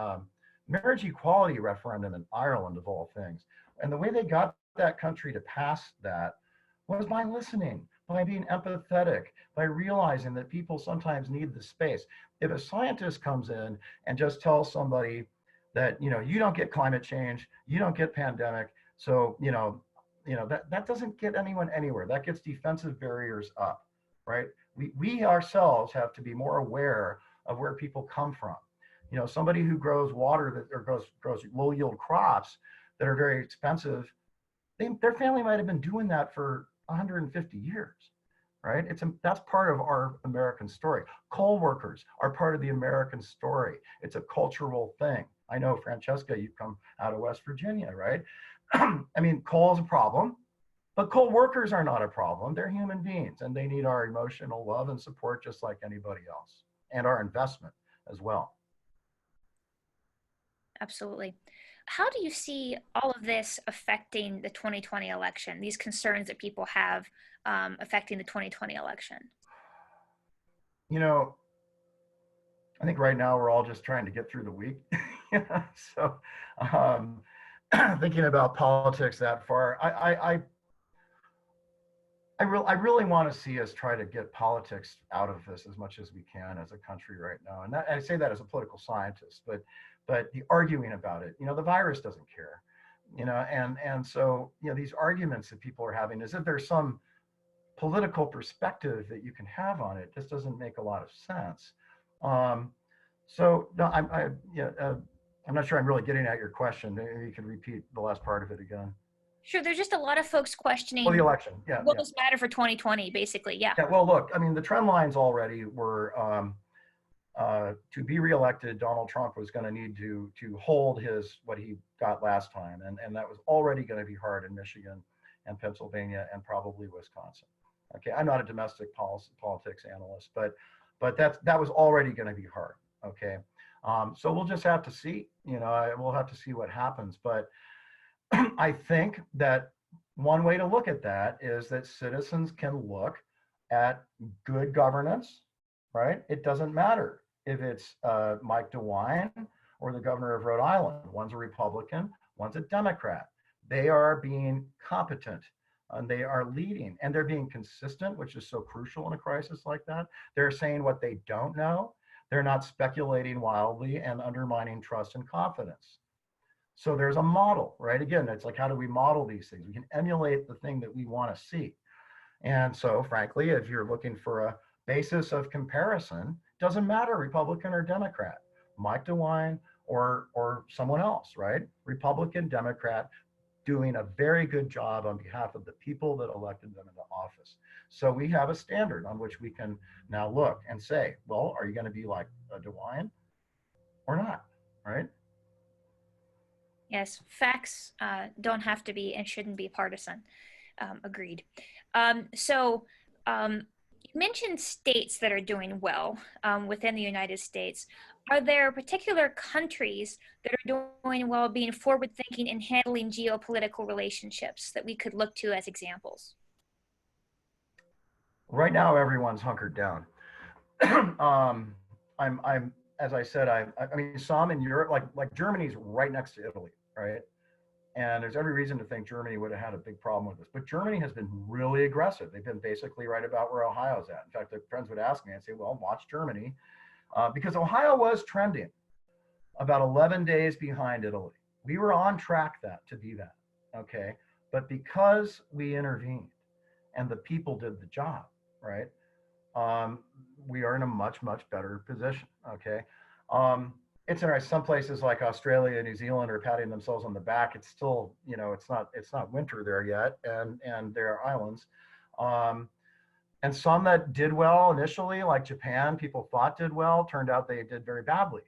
marriage equality referendum in Ireland, of all things. And the way they got that country to pass that was by listening, by being empathetic, by realizing that people sometimes need the space. If a scientist comes in and just tells somebody that, you don't get climate change, you don't get pandemic, so, that doesn't get anyone anywhere. That gets defensive barriers up, right? We ourselves have to be more aware of where people come from. Somebody who grows water or grows low yield crops that are very expensive, their family might have been doing that for 150 years, right? That's part of our American story. Coal workers are part of the American story. It's a cultural thing. I know, Francesca, you come out of West Virginia, right? I mean, coal is a problem, but coal workers are not a problem. They're human beings, and they need our emotional love and support just like anybody else, and our investment as well. Absolutely. How do you see all of this affecting the 2020 election, these concerns that people have affecting the 2020 election? I think right now we're all just trying to get through the week. So thinking about politics that far, I really want to see us try to get politics out of this as much as we can as a country right now. And I say that as a political scientist, but the arguing about it, the virus doesn't care, and so, these arguments that people are having is that there's some political perspective that you can have on it. This doesn't make a lot of sense. So no, I'm not sure I'm really getting at your question. Maybe you can repeat the last part of it again. Sure, there's just a lot of folks questioning the election. Yeah. What does matter for 2020, basically. Yeah. Well, look, I mean, the trend lines already were to be reelected, Donald Trump was going to need to hold what he got last time, and that was already going to be hard in Michigan and Pennsylvania and probably Wisconsin. Okay, I'm not a domestic politics analyst, but that was already going to be hard. Okay, so we'll just have to see. We'll have to see what happens. But I think that one way to look at that is that citizens can look at good governance, right? It doesn't matter if it's Mike DeWine or the governor of Rhode Island. One's a Republican, one's a Democrat. They are being competent and they are leading, and they're being consistent, which is so crucial in a crisis like that. They're saying what they don't know. They're not speculating wildly and undermining trust and confidence. So there's a model, right? Again, it's like, how do we model these things? We can emulate the thing that we want to see. And so, frankly, if you're looking for a basis of comparison, doesn't matter Republican or Democrat, Mike DeWine or someone else, right? Republican, Democrat, doing a very good job on behalf of the people that elected them into office. So we have a standard on which we can now look and say, well, are you going to be like a DeWine or not, right? Yes, facts don't have to be and shouldn't be partisan. Agreed. So you mentioned states that are doing well within the United States. Are there particular countries that are doing well, being forward thinking and handling geopolitical relationships that we could look to as examples? Right now, everyone's hunkered down. As I said, I mean, some in Europe, like Germany's right next to Italy, right? And there's every reason to think Germany would have had a big problem with this. But Germany has been really aggressive. They've been basically right about where Ohio's at. In fact, their friends would ask me, I'd say, well, watch Germany, because Ohio was trending about 11 days behind Italy. We were on track to be that, okay? But because we intervened and the people did the job, right? um, we are in a much, much better position. Okay. It's interesting. Some places like Australia and New Zealand are patting themselves on the back. It's still, it's not winter there yet, and there are islands. Um, and some that did well initially, like Japan, people thought did well, turned out they did very badly.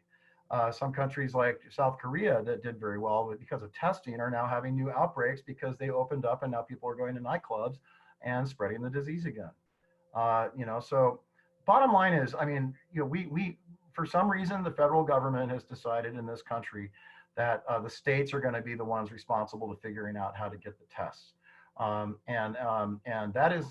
Some countries like South Korea that did very well because of testing are now having new outbreaks because they opened up and now people are going to nightclubs and spreading the disease again. So bottom line is, I mean, we for some reason the federal government has decided in this country that the states are going to be the ones responsible to figuring out how to get the tests, and that is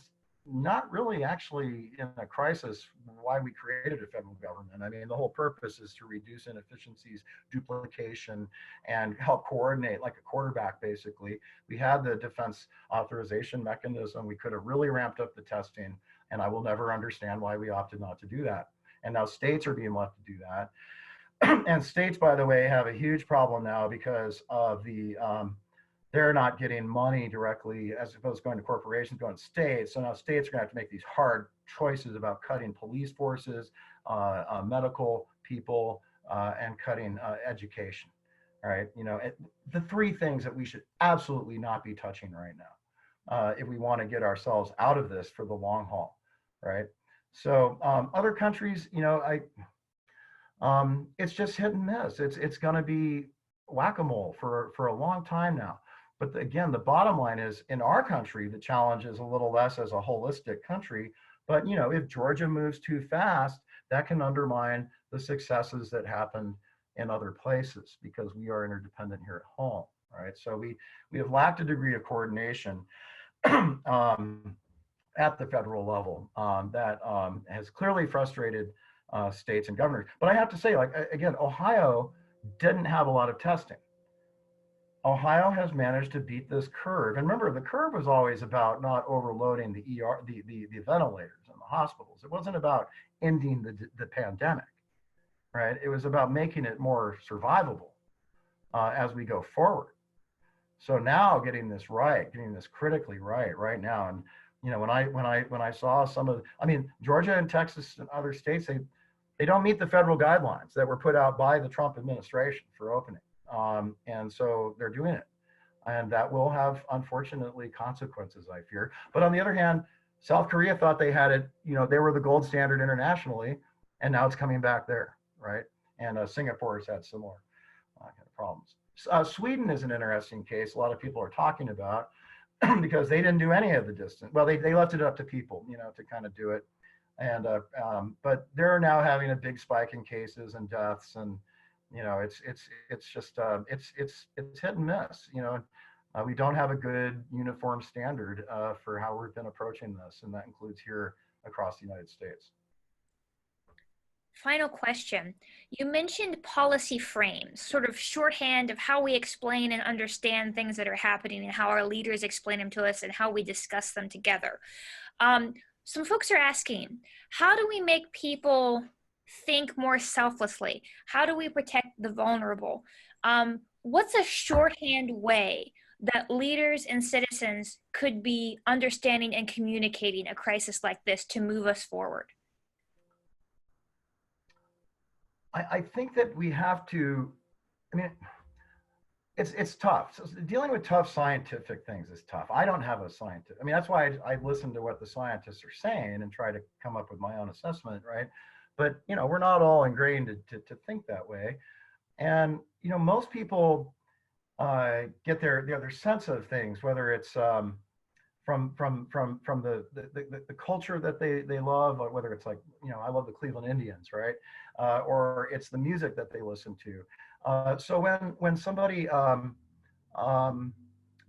not really actually in a crisis why we created a federal government. I mean, the whole purpose is to reduce inefficiencies, duplication, and help coordinate like a quarterback, basically. We had the defense authorization mechanism. We could have really ramped up the testing, and I will never understand why we opted not to do that. And now states are being left to do that. And states, by the way, have a huge problem now because of they're not getting money directly as opposed to going to corporations, going to states. So now states are going to have to make these hard choices about cutting police forces, medical people, and cutting education. All right, the three things that we should absolutely not be touching right now if we want to get ourselves out of this for the long haul, right? So other countries, it's just hit and miss. It's going to be whack-a-mole for a long time now. But again, the bottom line is in our country, the challenge is a little less as a holistic country. But if Georgia moves too fast, that can undermine the successes that happened in other places because we are interdependent here at home, right? So we have lacked a degree of coordination at the federal level that has clearly frustrated states and governors. But I have to say, like, again, Ohio didn't have a lot of testing. Ohio has managed to beat this curve. And remember, the curve was always about not overloading the ventilators in the hospitals. It wasn't about ending the pandemic, right? It was about making it more survivable as we go forward. So now getting this critically right now. And when I saw Georgia and Texas and other states, they don't meet the federal guidelines that were put out by the Trump administration for opening. And so they're doing it. And that will have, unfortunately, consequences, I fear. But on the other hand, South Korea thought they had it, they were the gold standard internationally, and now it's coming back there, right? And Singapore has had similar kind of problems. Sweden is an interesting case a lot of people are talking about because they didn't do any of the distance. Well, they left it up to people, to kind of do it. And but they're now having a big spike in cases and deaths, and it's just it's hit and miss. We don't have a good uniform standard for how we've been approaching this, and that includes here across the United States. Final question. You mentioned policy frames, sort of shorthand of how we explain and understand things that are happening and how our leaders explain them to us and how we discuss them together. Some folks are asking, how do we make people think more selflessly? How do we protect the vulnerable? What's a shorthand way that leaders and citizens could be understanding and communicating a crisis like this to move us forward? I think that we have to, it's tough. So dealing with tough scientific things is tough. I don't have a scientist. I mean, that's why I listen to what the scientists are saying and try to come up with my own assessment, right? But we're not all ingrained to think that way. And most people get their sense of things, whether it's from the culture that they love, or whether it's like I love the Cleveland Indians, right? Or it's the music that they listen to. So when somebody um,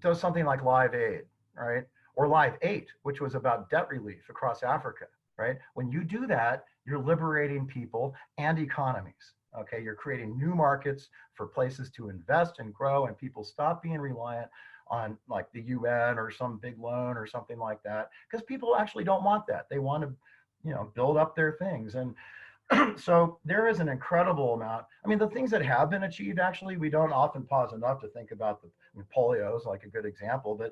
does something like Live Aid, right, or Live 8, which was about debt relief across Africa, right? When you do that, you're liberating people and economies. Okay, you're creating new markets for places to invest and grow, and people stop being reliant on like the UN or some big loan or something like that, because people actually don't want that. They want to, build up their things. And so there is an incredible amount. I mean, the things that have been achieved, actually, we don't often pause enough to think about polio is like a good example. But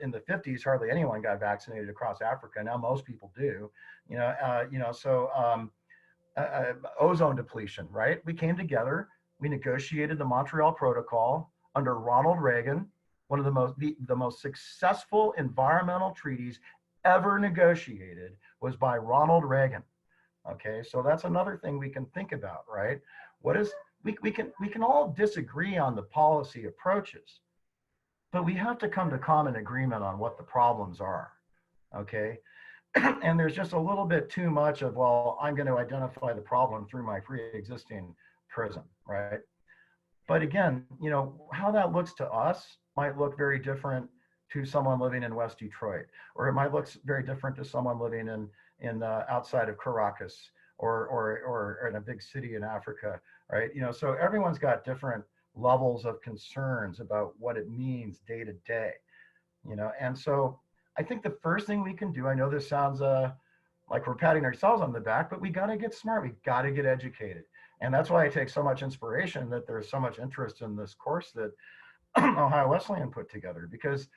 in the 50s, hardly anyone got vaccinated across Africa. Now most people do. Ozone depletion, right? We came together. We negotiated the Montreal Protocol under Ronald Reagan, one of the most successful environmental treaties ever negotiated was by Ronald Reagan. Okay, so that's another thing we can think about, right? We can all disagree on the policy approaches, but we have to come to common agreement on what the problems are. Okay, and there's just a little bit too much of, well, I'm going to identify the problem through my pre-existing prism, right? But again, how that looks to us might look very different to someone living in West Detroit, or it might look very different to someone living in outside of Caracas or in a big city in Africa, right? So everyone's got different levels of concerns about what it means day to day, and so I think the first thing we can do, I know this sounds like we're patting ourselves on the back, but we got to get smart. We got to get educated. And that's why I take so much inspiration that there's so much interest in this course that Ohio Wesleyan put together, because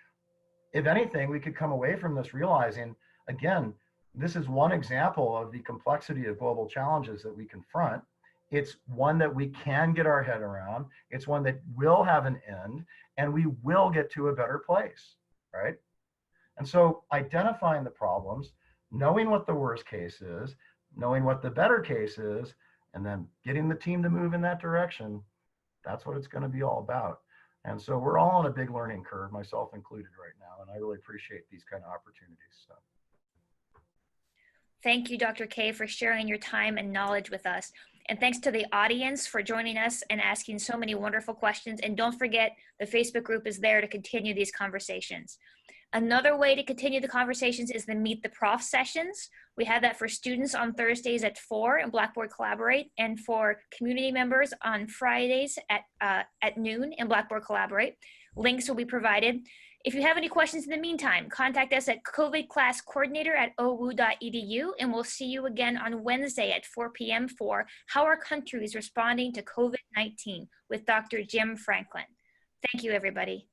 if anything, we could come away from this realizing, again, this is one example of the complexity of global challenges that we confront. It's one that we can get our head around. It's one that will have an end, and we will get to a better place, right? And so identifying the problems, knowing what the worst case is, knowing what the better case is, and then getting the team to move in that direction, that's what it's going to be all about. And so we're all on a big learning curve, myself included right now, and I really appreciate these kind of opportunities. So. Thank you, Dr. K, for sharing your time and knowledge with us. And thanks to the audience for joining us and asking so many wonderful questions. And don't forget, the Facebook group is there to continue these conversations. Another way to continue the conversations is the Meet the Prof sessions. We have that for students on Thursdays at 4 in Blackboard Collaborate, and for community members on Fridays at noon in Blackboard Collaborate. Links will be provided. If you have any questions in the meantime, contact us at covidclasscoordinator@owu.edu, and we'll see you again on Wednesday at 4 p.m. for How Our Country is Responding to COVID-19 with Dr. Jim Franklin. Thank you, everybody.